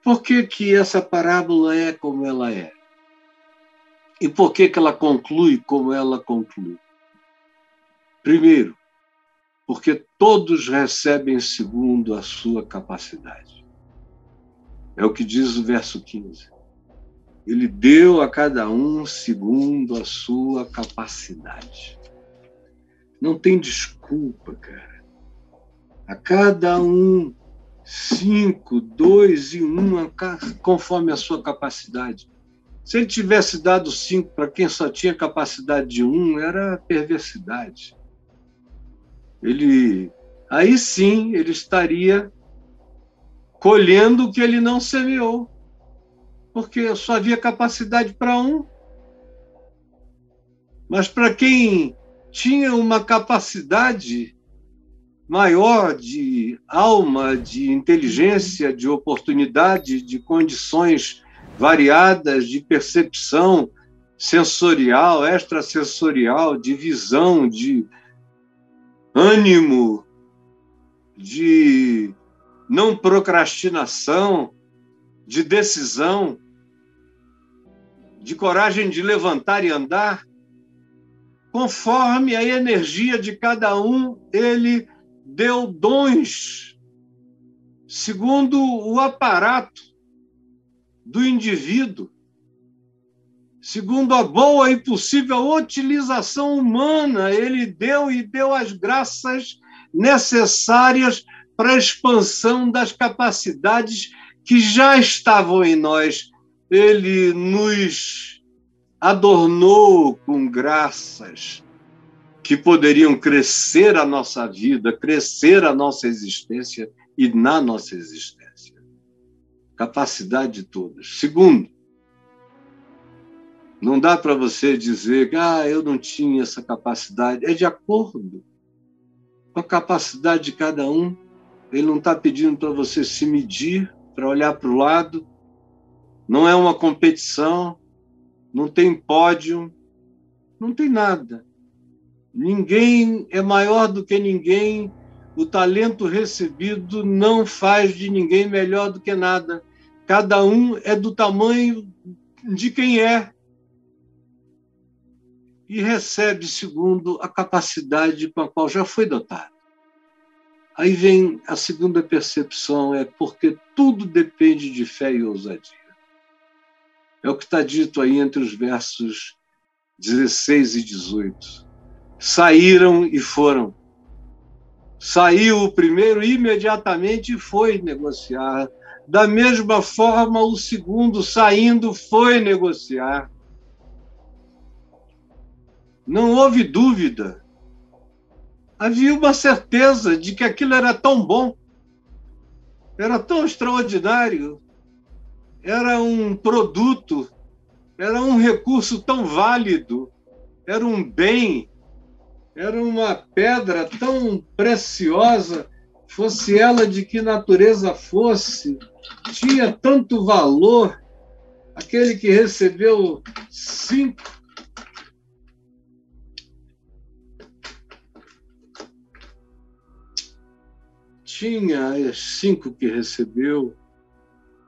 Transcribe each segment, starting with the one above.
Por que que essa parábola é como ela é? E por que que ela conclui como ela conclui? Primeiro, porque todos recebem segundo a sua capacidade. É o que diz o verso 15. Ele deu a cada um segundo a sua capacidade. Não tem desculpa, cara. A cada um, 5, 2 e 1, conforme a sua capacidade. Se ele tivesse dado 5 para quem só tinha capacidade de 1, era perversidade. Aí sim, ele estaria colhendo o que ele não semeou, porque só havia capacidade para 1. Mas para quem tinha uma capacidade maior de alma, de inteligência, de oportunidade, de condições variadas, de percepção sensorial, extrasensorial, de visão, de ânimo, de não procrastinação, de decisão, de coragem de levantar e andar, conforme a energia de cada um, ele deu dons, segundo o aparato do indivíduo, segundo a boa e possível utilização humana, ele deu as graças necessárias para a expansão das capacidades que já estavam em nós. Ele nos adornou com graças que poderiam crescer a nossa vida, crescer a nossa existência e na nossa existência. Capacidade de todos. Segundo, não dá para você dizer que eu não tinha essa capacidade. É de acordo com a capacidade de cada um. Ele não está pedindo para você se medir, para olhar para o lado. Não é uma competição, não tem pódio, não tem nada. Ninguém é maior do que ninguém. O talento recebido não faz de ninguém melhor do que nada. Cada um é do tamanho de quem é e recebe segundo a capacidade com a qual já foi dotado. Aí vem a segunda percepção, é porque tudo depende de fé e ousadia. É o que está dito aí entre os versos 16 e 18. Saíram e foram. Saiu o primeiro imediatamente e foi negociar. Da mesma forma, o segundo, saindo, foi negociar. Não houve dúvida. Havia uma certeza de que aquilo era tão bom, era tão extraordinário, era um produto, era um recurso tão válido, era um bem, era uma pedra tão preciosa, fosse ela de que natureza fosse, tinha tanto valor. Aquele que recebeu 5 tinha as 5 que recebeu.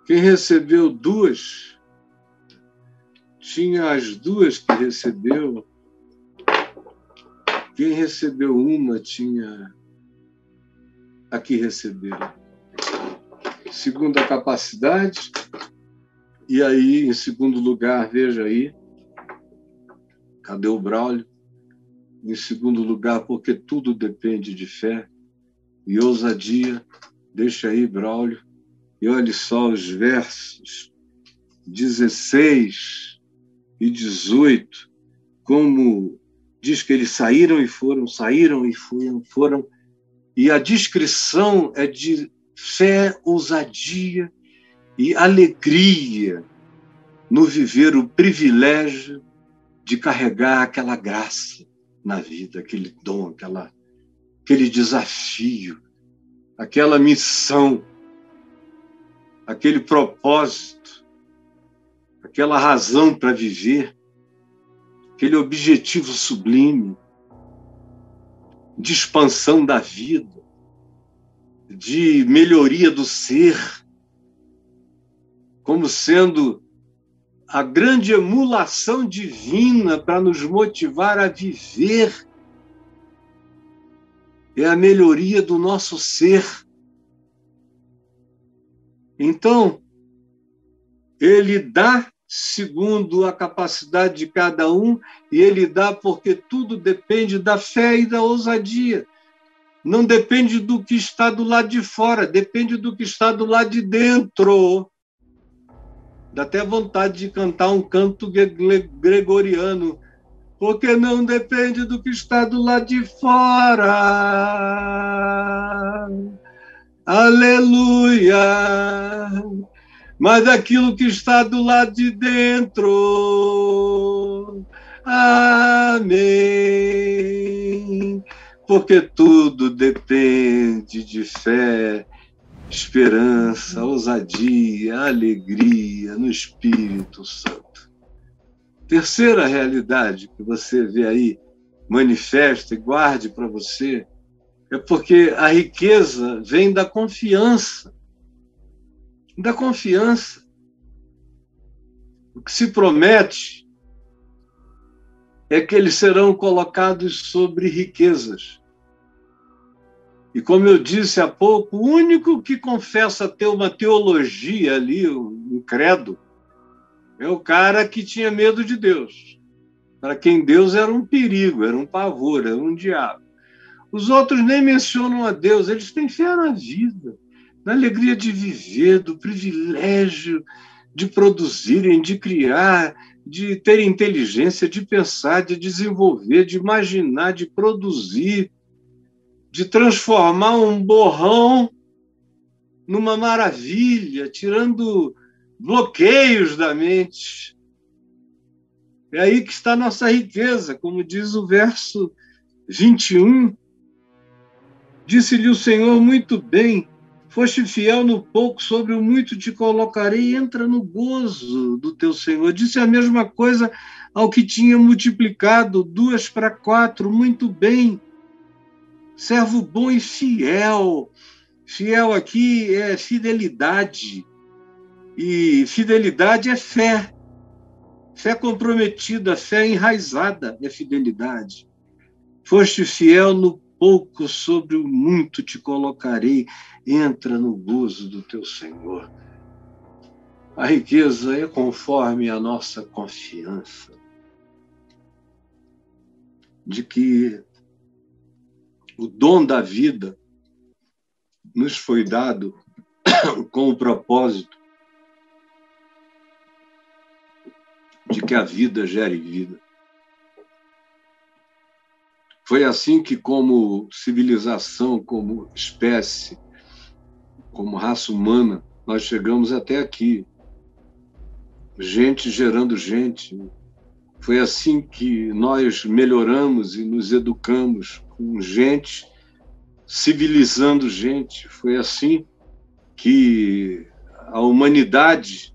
Quem recebeu 2 tinha as 2 que recebeu. Quem recebeu 1 tinha a que recebeu. Segundo a capacidade. E aí, em segundo lugar, veja aí, cadê o Braulio? Em segundo lugar, porque tudo depende de fé e ousadia. Deixa aí, Braulio. E olhe só os versos 16 e 18, como diz que eles saíram e foram, saíram e foram. E a descrição é de fé, ousadia e alegria no viver o privilégio de carregar aquela graça na vida, aquele dom, aquele desafio, aquela missão, aquele propósito, aquela razão para viver, aquele objetivo sublime de expansão da vida, de melhoria do ser, como sendo a grande emulação divina para nos motivar a viver. É a melhoria do nosso ser. Então, ele dá segundo a capacidade de cada um, e ele dá porque tudo depende da fé e da ousadia. Não depende do que está do lado de fora, depende do que está do lado de dentro. Dá até vontade de cantar um canto gregoriano, porque não depende do que está do lado de fora. Aleluia! Mas aquilo que está do lado de dentro. Amém. Porque tudo depende de fé, esperança, ousadia, alegria no Espírito Santo. Terceira realidade que você vê aí, manifesta e guarde para você, é porque a riqueza vem da confiança. Da confiança. O que se promete é que eles serão colocados sobre riquezas. E como eu disse há pouco, o único que confessa ter uma teologia ali, um credo, é o cara que tinha medo de Deus. Para quem Deus era um perigo, era um pavor, era um diabo. Os outros nem mencionam a Deus, eles têm fé na vida, na alegria de viver, do privilégio de produzirem, de criar, de ter inteligência, de pensar, de desenvolver, de imaginar, de produzir, de transformar um borrão numa maravilha, tirando bloqueios da mente. É aí que está a nossa riqueza, como diz o verso 21. Disse-lhe o Senhor: muito bem, foste fiel no pouco, sobre o muito te colocarei, entra no gozo do teu Senhor. Disse a mesma coisa ao que tinha multiplicado 2 para 4, muito bem, servo bom e fiel. Fiel aqui é fidelidade, e fidelidade é fé. Fé comprometida, fé enraizada é fidelidade. Foste fiel no pouco, sobre o muito te colocarei, entra no gozo do teu Senhor. A riqueza é conforme a nossa confiança de que o dom da vida nos foi dado com o propósito de que a vida gere vida. Foi assim que, como civilização, como espécie, como raça humana, nós chegamos até aqui. Gente gerando gente. Foi assim que nós melhoramos e nos educamos com gente, civilizando gente. Foi assim que a humanidade,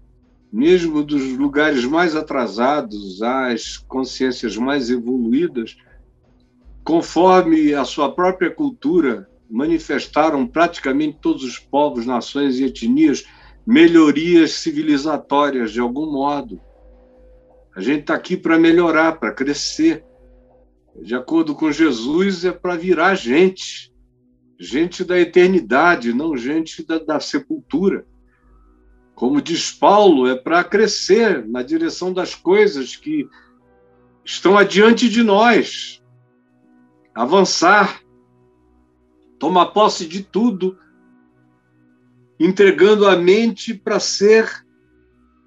mesmo dos lugares mais atrasados, às consciências mais evoluídas, conforme a sua própria cultura, manifestaram praticamente todos os povos, nações e etnias melhorias civilizatórias, de algum modo. A gente está aqui para melhorar, para crescer. De acordo com Jesus, é para virar gente. Gente da eternidade, não gente da sepultura. Como diz Paulo, é para crescer na direção das coisas que estão adiante de nós. Avançar, tomar posse de tudo, entregando a mente para ser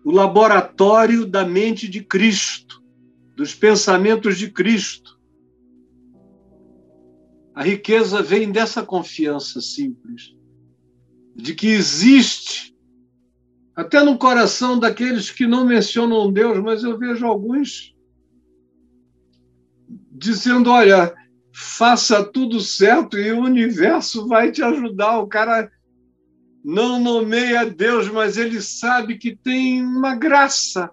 o laboratório da mente de Cristo, dos pensamentos de Cristo. A riqueza vem dessa confiança simples, de que existe, até no coração daqueles que não mencionam Deus, mas eu vejo alguns dizendo, olha, faça tudo certo e o universo vai te ajudar. O cara não nomeia Deus, mas ele sabe que tem uma graça.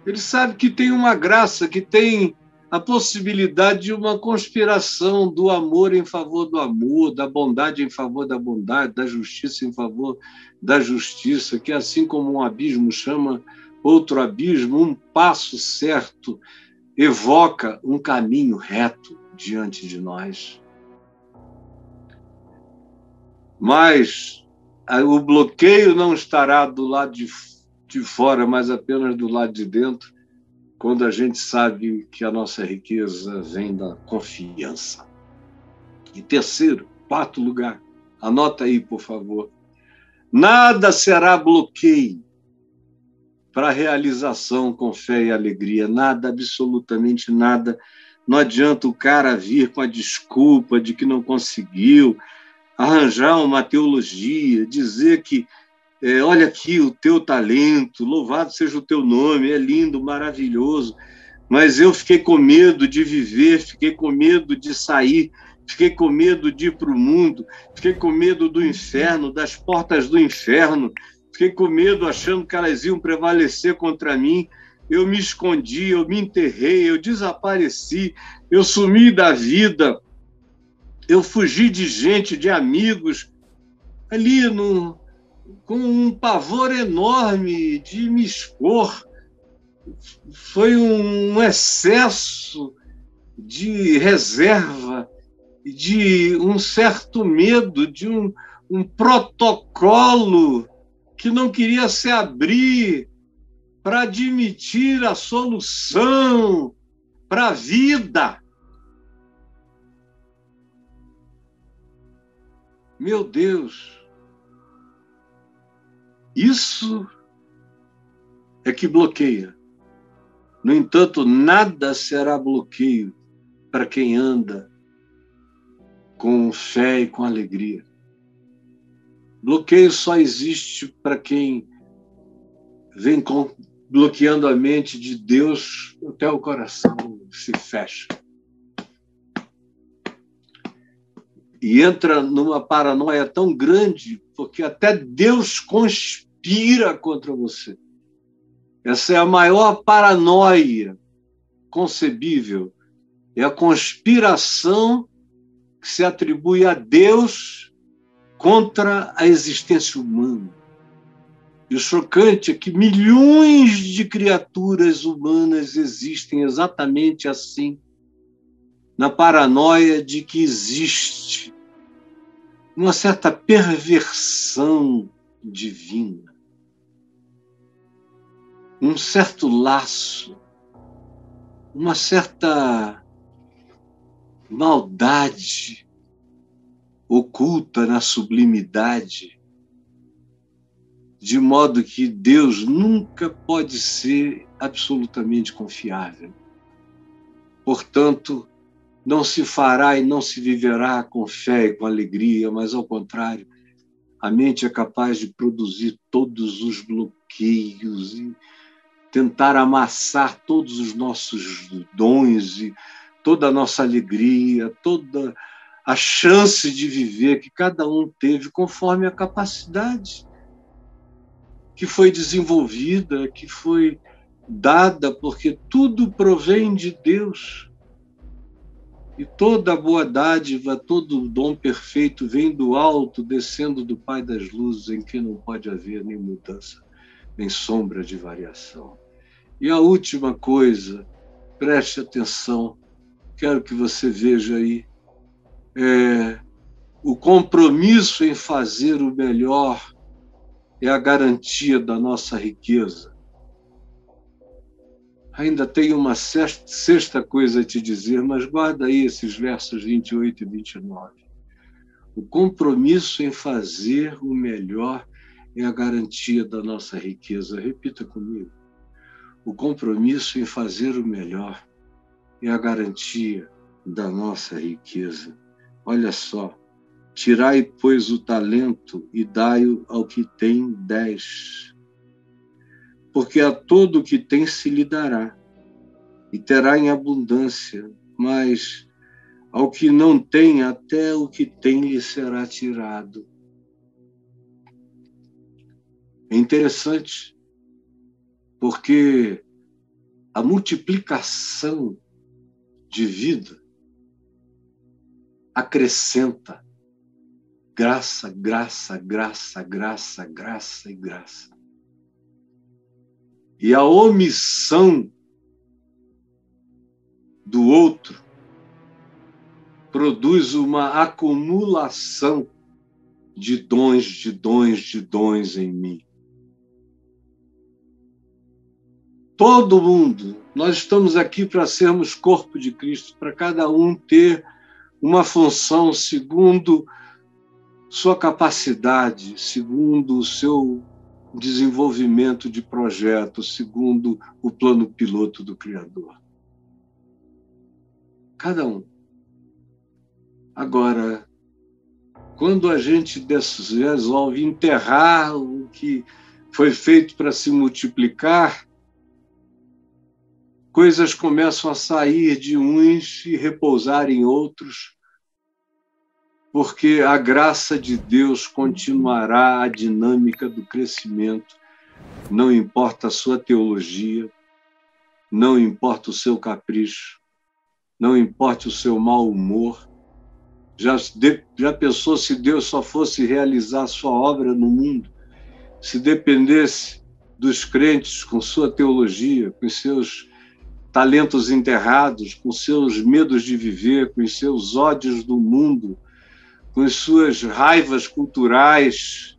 Ele sabe que tem uma graça, que tem a possibilidade de uma conspiração do amor em favor do amor, da bondade em favor da bondade, da justiça em favor da justiça, que assim como um abismo chama outro abismo, um passo certo evoca um caminho reto diante de nós. Mas o bloqueio não estará do lado de fora, mas apenas do lado de dentro, quando a gente sabe que a nossa riqueza vem da confiança. E terceiro, quarto lugar, anota aí, por favor. Nada será bloqueio para a realização com fé e alegria. Nada, absolutamente nada. Não adianta o cara vir com a desculpa de que não conseguiu, arranjar uma teologia, dizer que olha aqui o teu talento, louvado seja o teu nome, é lindo, maravilhoso, mas eu fiquei com medo de viver, fiquei com medo de sair, fiquei com medo de ir para o mundo, fiquei com medo do inferno, das portas do inferno, fiquei com medo achando que elas iam prevalecer contra mim, eu me escondi, eu me enterrei, eu desapareci, eu sumi da vida, eu fugi de gente, de amigos, ali com um pavor enorme de me expor. Foi um excesso de reserva, de um certo medo, de um protocolo que não queria se abrir para admitir a solução para a vida. Meu Deus! Isso é que bloqueia. No entanto, nada será bloqueio para quem anda com fé e com alegria. Bloqueio só existe para quem vem bloqueando a mente de Deus até o coração se fecha. E entra numa paranoia tão grande, porque até Deus conspira contra você. Essa é a maior paranoia concebível. É a conspiração que se atribui a Deus contra a existência humana. E o chocante é que milhões de criaturas humanas existem exatamente assim, na paranoia de que existe uma certa perversão divina, um certo laço, uma certa maldade oculta na sublimidade, de modo que Deus nunca pode ser absolutamente confiável. Portanto, não se fará e não se viverá com fé e com alegria, mas, ao contrário, a mente é capaz de produzir todos os bloqueios e tentar amassar todos os nossos dons e toda a nossa alegria, toda a chance de viver que cada um teve conforme a capacidade que foi desenvolvida, que foi dada, porque tudo provém de Deus. E toda boa dádiva, todo dom perfeito vem do alto, descendo do Pai das luzes, em que não pode haver nem mudança, nem sombra de variação. E a última coisa, preste atenção, quero que você veja aí, o compromisso em fazer o melhor é a garantia da nossa riqueza. Ainda tenho uma sexta coisa a te dizer, mas guarda aí esses versos 28 e 29. O compromisso em fazer o melhor é a garantia da nossa riqueza. Repita comigo. O compromisso em fazer o melhor é a garantia da nossa riqueza. Olha só. Tirai, pois, o talento e dai-o ao que tem 10. Porque a todo o que tem se lhe dará, e terá em abundância, mas ao que não tem, até o que tem lhe será tirado. É interessante, porque a multiplicação de vida, acrescenta graça, graça, graça, graça, graça e graça. E a omissão do outro produz uma acumulação de dons, de dons, de dons em mim. Todo mundo, nós estamos aqui para sermos corpo de Cristo, para cada um ter uma função segundo sua capacidade, segundo o seu desenvolvimento de projeto, segundo o plano piloto do Criador. Cada um. Agora, quando a gente resolve enterrar o que foi feito para se multiplicar, coisas começam a sair de uns e repousar em outros, porque a graça de Deus continuará a dinâmica do crescimento, não importa a sua teologia, não importa o seu capricho, não importa o seu mau humor. Já pensou se Deus só fosse realizar a sua obra no mundo, se dependesse dos crentes com sua teologia, com seus talentos enterrados, com seus medos de viver, com seus ódios do mundo, com as suas raivas culturais,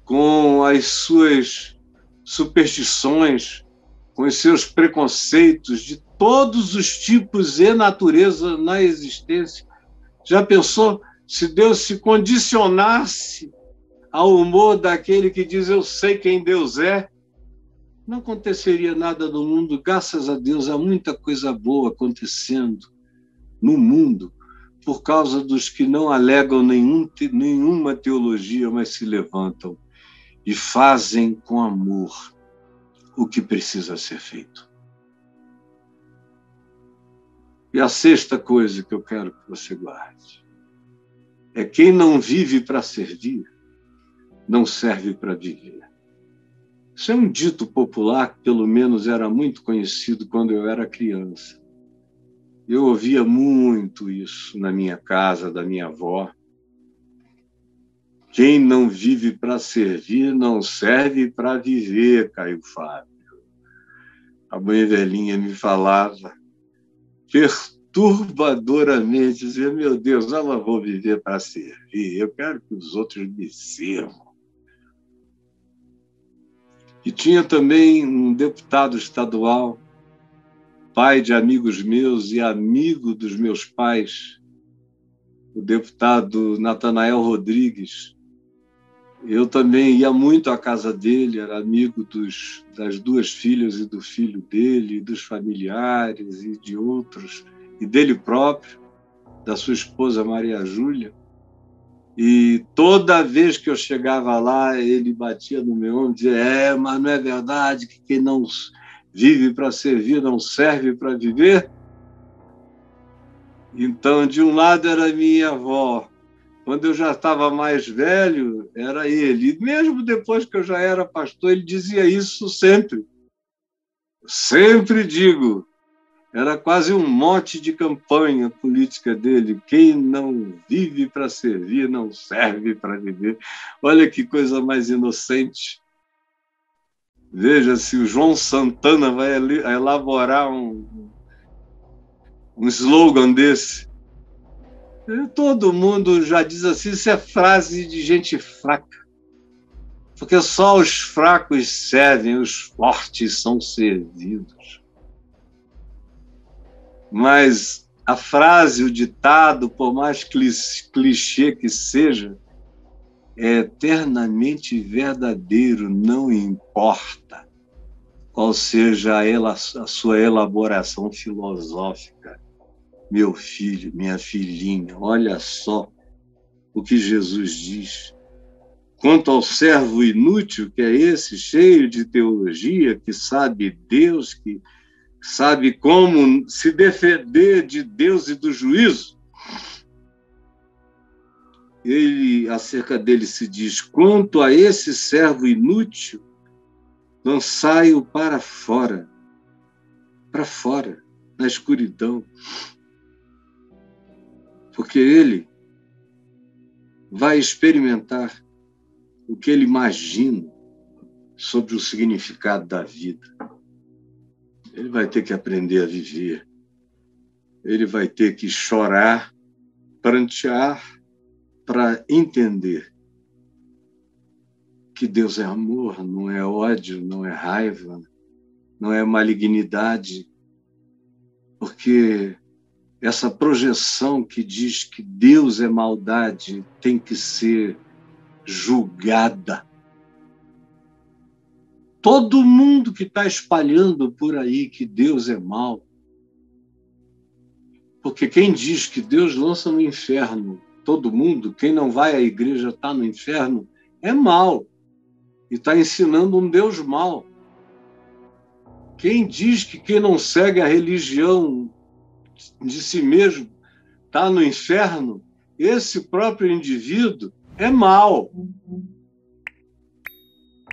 com as suas superstições, com os seus preconceitos de todos os tipos e natureza na existência. Já pensou se Deus se condicionasse ao humor daquele que diz eu sei quem Deus é? Não aconteceria nada no mundo. Graças a Deus, há muita coisa boa acontecendo no mundo por causa dos que não alegam nenhuma teologia, mas se levantam e fazem com amor o que precisa ser feito. E a sexta coisa que eu quero que você guarde é quem não vive para servir, não serve para viver. Isso é um dito popular que, pelo menos, era muito conhecido quando eu era criança. Eu ouvia muito isso na minha casa, da minha avó. Quem não vive para servir, não serve para viver, Caio Fábio. A mãe velhinha me falava perturbadoramente, dizia, meu Deus, eu não vou viver para servir, eu quero que os outros me sirvam. E tinha também um deputado estadual, pai de amigos meus e amigo dos meus pais, o deputado Natanael Rodrigues. Eu também ia muito à casa dele, era amigo das duas filhas e do filho dele, dos familiares e de outros, e dele próprio, da sua esposa Maria Júlia. E toda vez que eu chegava lá, ele batia no meu ombro e dizia, mas não é verdade que quem não vive para servir não serve para viver? Então, de um lado era minha avó, quando eu já estava mais velho, era ele. E mesmo depois que eu já era pastor, ele dizia isso sempre. Sempre digo, era quase um mote de campanha política dele. Quem não vive para servir, não serve para viver. Olha que coisa mais inocente. Veja se o João Santana vai elaborar um slogan desse. Todo mundo já diz assim, isso é frase de gente fraca. Porque só os fracos servem, os fortes são servidos. Mas a frase, o ditado, por mais clichê que seja, é eternamente verdadeiro, não importa qual seja a sua elaboração filosófica. Meu filho, minha filhinha, olha só o que Jesus diz. Quanto ao servo inútil, que é esse, cheio de teologia, que sabe Deus, que sabe como se defender de Deus e do juízo, acerca dele se diz, quanto a esse servo inútil, lançai-o para fora. Para fora. na escuridão, porque ele vai experimentar o que ele imagina sobre o significado da vida. Ele vai ter que aprender a viver. Ele vai ter que chorar, prantear, para entender que Deus é amor, não é ódio, não é raiva, não é malignidade, porque essa projeção que diz que Deus é maldade tem que ser julgada. Todo mundo que está espalhando por aí que Deus é mau, porque quem diz que Deus lança no inferno todo mundo, quem não vai à igreja está no inferno, é mau e está ensinando um Deus mau. Quem diz que quem não segue a religião de si mesmo está no inferno, esse próprio indivíduo é mau.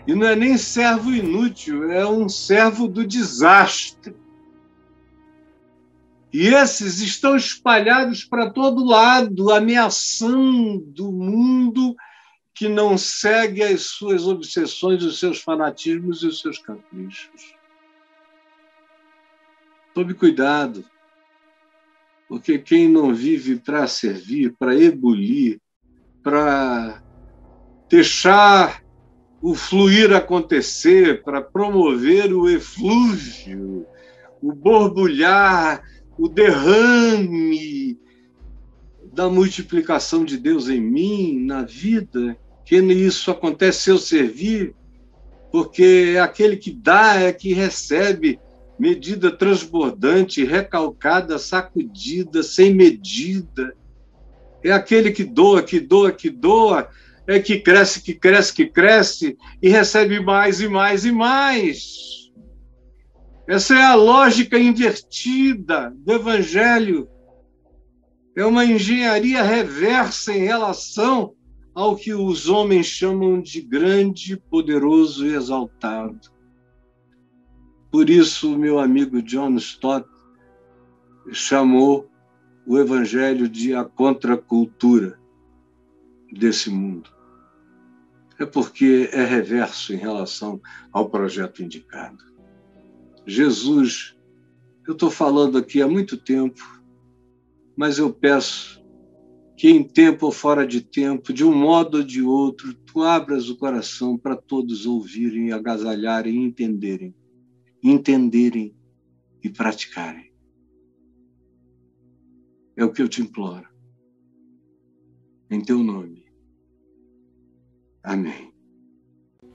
E não é nem servo inútil, é um servo do desastre. E esses estão espalhados para todo lado, ameaçando o mundo que não segue as suas obsessões, os seus fanatismos e os seus caprichos. Tome cuidado, porque quem não vive para servir, para ebulir, para deixar o fluir acontecer, para promover o eflúvio, o borbulhar, o derrame da multiplicação de Deus em mim, na vida, que isso acontece se eu servir, porque é aquele que dá é que recebe, medida transbordante, recalcada, sacudida, sem medida. É aquele que doa, que doa, que doa, é que cresce, que cresce, que cresce, e recebe mais e mais e mais. Essa é a lógica invertida do Evangelho. É uma engenharia reversa em relação ao que os homens chamam de grande, poderoso e exaltado. Por isso, meu amigo John Stott chamou o Evangelho de a contracultura desse mundo. É porque é reverso em relação ao projeto indicado. Jesus, eu estou falando aqui há muito tempo, mas eu peço que em tempo ou fora de tempo, de um modo ou de outro, tu abras o coração para todos ouvirem, agasalharem, entenderem e praticarem. É o que eu te imploro. Em teu nome. Amém.